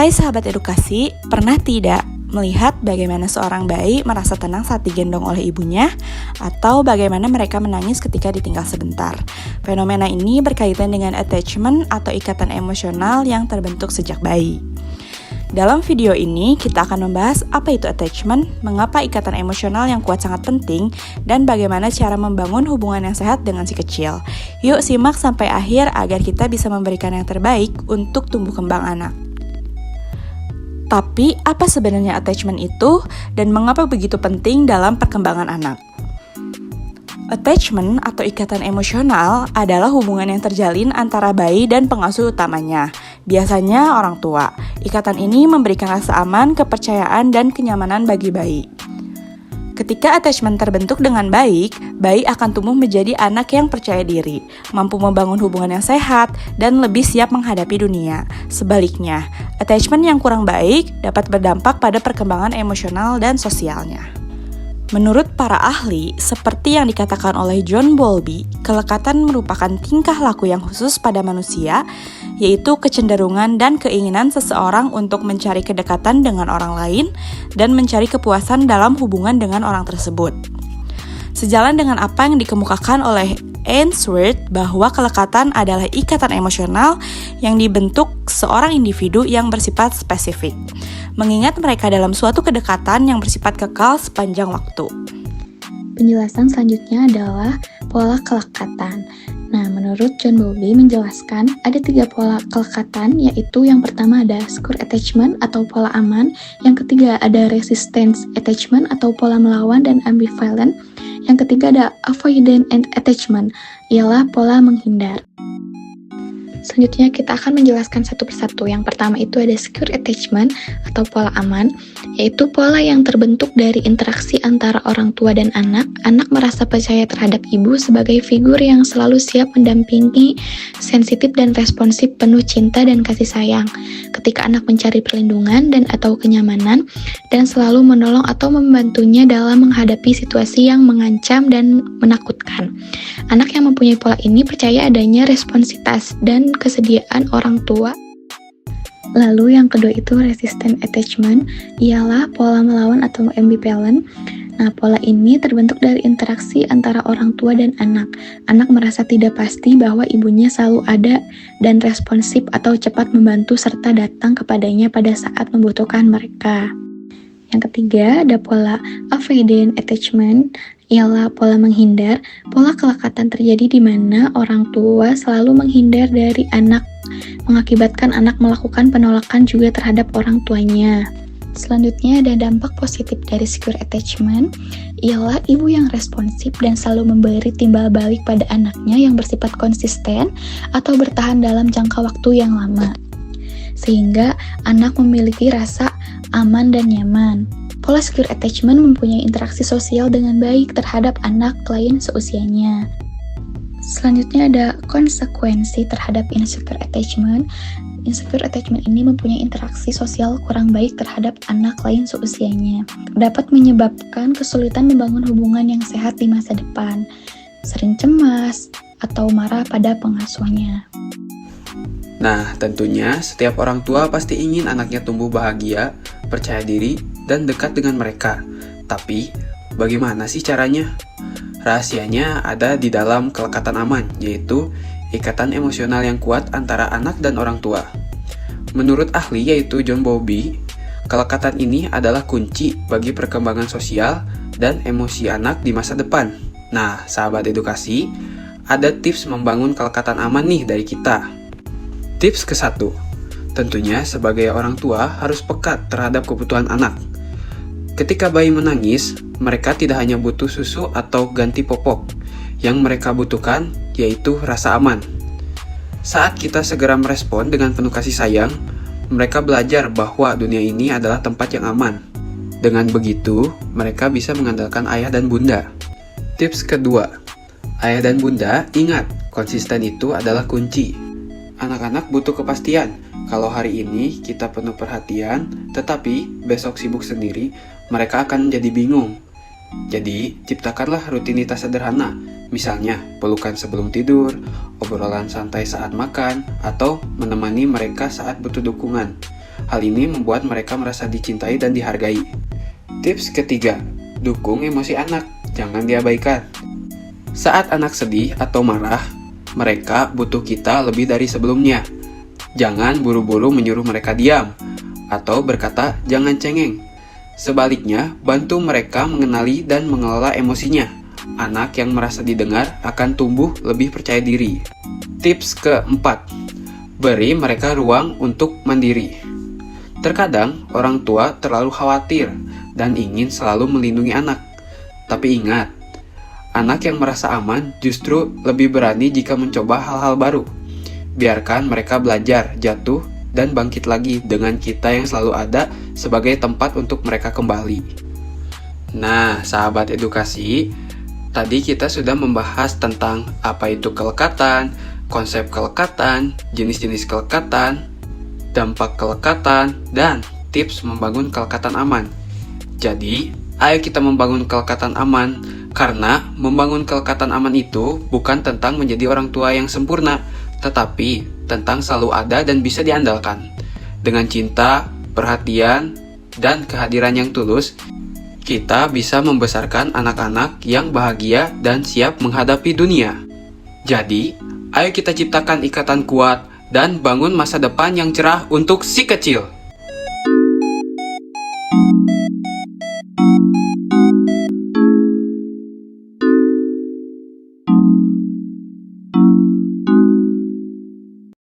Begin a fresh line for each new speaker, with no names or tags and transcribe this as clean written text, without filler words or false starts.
Hai sahabat edukasi, pernah tidak melihat bagaimana seorang bayi merasa tenang saat digendong oleh ibunya, atau bagaimana mereka menangis ketika ditinggal sebentar? Fenomena ini berkaitan dengan attachment atau ikatan emosional yang terbentuk sejak bayi. Dalam video ini, kita akan membahas apa itu attachment, mengapa ikatan emosional yang kuat sangat penting, dan bagaimana cara membangun hubungan yang sehat dengan si kecil. Yuk simak sampai akhir agar kita bisa memberikan yang terbaik untuk tumbuh kembang anak. Tapi, apa sebenarnya attachment itu, dan mengapa begitu penting dalam perkembangan anak? Attachment atau ikatan emosional adalah hubungan yang terjalin antara bayi dan pengasuh utamanya, biasanya orang tua. Ikatan ini memberikan rasa aman, kepercayaan, dan kenyamanan bagi bayi. Ketika attachment terbentuk dengan baik, bayi akan tumbuh menjadi anak yang percaya diri, mampu membangun hubungan yang sehat, dan lebih siap menghadapi dunia. Sebaliknya, attachment yang kurang baik dapat berdampak pada perkembangan emosional dan sosialnya. Menurut para ahli, seperti yang dikatakan oleh John Bowlby, kelekatan merupakan tingkah laku yang khusus pada manusia, yaitu kecenderungan dan keinginan seseorang untuk mencari kedekatan dengan orang lain dan mencari kepuasan dalam hubungan dengan orang tersebut. Sejalan dengan apa yang dikemukakan oleh Ainsworth bahwa kelekatan adalah ikatan emosional yang dibentuk seorang individu yang bersifat spesifik, mengingat mereka dalam suatu kedekatan yang bersifat kekal sepanjang waktu.
Penjelasan selanjutnya adalah pola kelekatan. Nah, menurut John Bowlby menjelaskan ada 3 pola kelekatan, yaitu yang pertama ada secure attachment atau pola aman, yang ketiga ada resistance attachment atau pola melawan dan ambivalent, yang ketiga ada avoidant attachment, ialah pola menghindar. Selanjutnya kita akan menjelaskan satu persatu. Yang pertama itu ada secure attachment atau pola aman, yaitu pola yang terbentuk dari interaksi antara orang tua dan anak. Anak merasa percaya terhadap ibu sebagai figur yang selalu siap mendampingi, sensitif dan responsif, penuh cinta dan kasih sayang. Ketika anak mencari perlindungan dan atau kenyamanan, dan selalu menolong atau membantunya dalam menghadapi situasi yang mengancam dan menakutkan. Anak yang mempunyai pola ini percaya adanya responsivitas dan kesediaan orang tua. Lalu yang kedua itu resistant attachment, ialah pola melawan atau ambivalent. Nah, pola ini terbentuk dari interaksi antara orang tua dan anak. Anak merasa tidak pasti bahwa ibunya selalu ada dan responsif atau cepat membantu serta datang kepadanya pada saat membutuhkan mereka. Yang ketiga ada pola avoidant attachment, ialah pola menghindar. Pola kelekatan terjadi di mana orang tua selalu menghindar dari anak, mengakibatkan anak melakukan penolakan juga terhadap orang tuanya. Selanjutnya ada dampak positif dari secure attachment, ialah ibu yang responsif dan selalu memberi timbal balik pada anaknya yang bersifat konsisten atau bertahan dalam jangka waktu yang lama, sehingga anak memiliki rasa aman dan nyaman. Pola secure attachment mempunyai interaksi sosial dengan baik terhadap anak klien seusianya. Selanjutnya ada konsekuensi terhadap insecure attachment. Insecure attachment ini mempunyai interaksi sosial kurang baik terhadap anak lain seusianya. Dapat menyebabkan kesulitan membangun hubungan yang sehat di masa depan, sering cemas, atau marah pada pengasuhnya.
Nah, tentunya setiap orang tua pasti ingin anaknya tumbuh bahagia, percaya diri, dan dekat dengan mereka. Tapi, bagaimana sih caranya? Rahasianya ada di dalam kelekatan aman, yaitu ikatan emosional yang kuat antara anak dan orang tua. Menurut ahli yaitu John Bowlby, kelekatan ini adalah kunci bagi perkembangan sosial dan emosi anak di masa depan. Nah, sahabat edukasi, ada tips membangun kelekatan aman nih dari kita. Tips ke-1, tentunya sebagai orang tua harus peka terhadap kebutuhan anak. Ketika bayi menangis, mereka tidak hanya butuh susu atau ganti popok. Yang mereka butuhkan yaitu rasa aman. Saat kita segera merespon dengan penuh kasih sayang, mereka belajar bahwa dunia ini adalah tempat yang aman. Dengan begitu, mereka bisa mengandalkan ayah dan bunda. Tips kedua, ayah dan bunda ingat, konsisten itu adalah kunci. Anak-anak butuh kepastian. Kalau hari ini kita penuh perhatian, tetapi besok sibuk sendiri, mereka akan jadi bingung. Jadi, ciptakanlah rutinitas sederhana, misalnya pelukan sebelum tidur, obrolan santai saat makan, atau menemani mereka saat butuh dukungan. Hal ini membuat mereka merasa dicintai dan dihargai. Tips ketiga, dukung emosi anak, jangan diabaikan. Saat anak sedih atau marah, mereka butuh kita lebih dari sebelumnya. Jangan buru-buru menyuruh mereka diam, atau berkata jangan cengeng. Sebaliknya, bantu mereka mengenali dan mengelola emosinya. Anak yang merasa didengar akan tumbuh lebih percaya diri. Tips keempat, beri mereka ruang untuk mandiri. Terkadang orang tua terlalu khawatir dan ingin selalu melindungi anak. Tapi ingat, anak yang merasa aman justru lebih berani jika mencoba hal-hal baru. Biarkan mereka belajar, jatuh, dan bangkit lagi dengan kita yang selalu ada sebagai tempat untuk mereka kembali. Nah, sahabat edukasi, tadi kita sudah membahas tentang apa itu kelekatan, konsep kelekatan, jenis-jenis kelekatan, dampak kelekatan, dan tips membangun kelekatan aman. Jadi, ayo kita membangun kelekatan aman, karena membangun kelekatan aman itu bukan tentang menjadi orang tua yang sempurna, tetapi tentang selalu ada dan bisa diandalkan. Dengan cinta, perhatian, dan kehadiran yang tulus, kita bisa membesarkan anak-anak yang bahagia dan siap menghadapi dunia. Jadi, ayo kita ciptakan ikatan kuat dan bangun masa depan yang cerah untuk si kecil.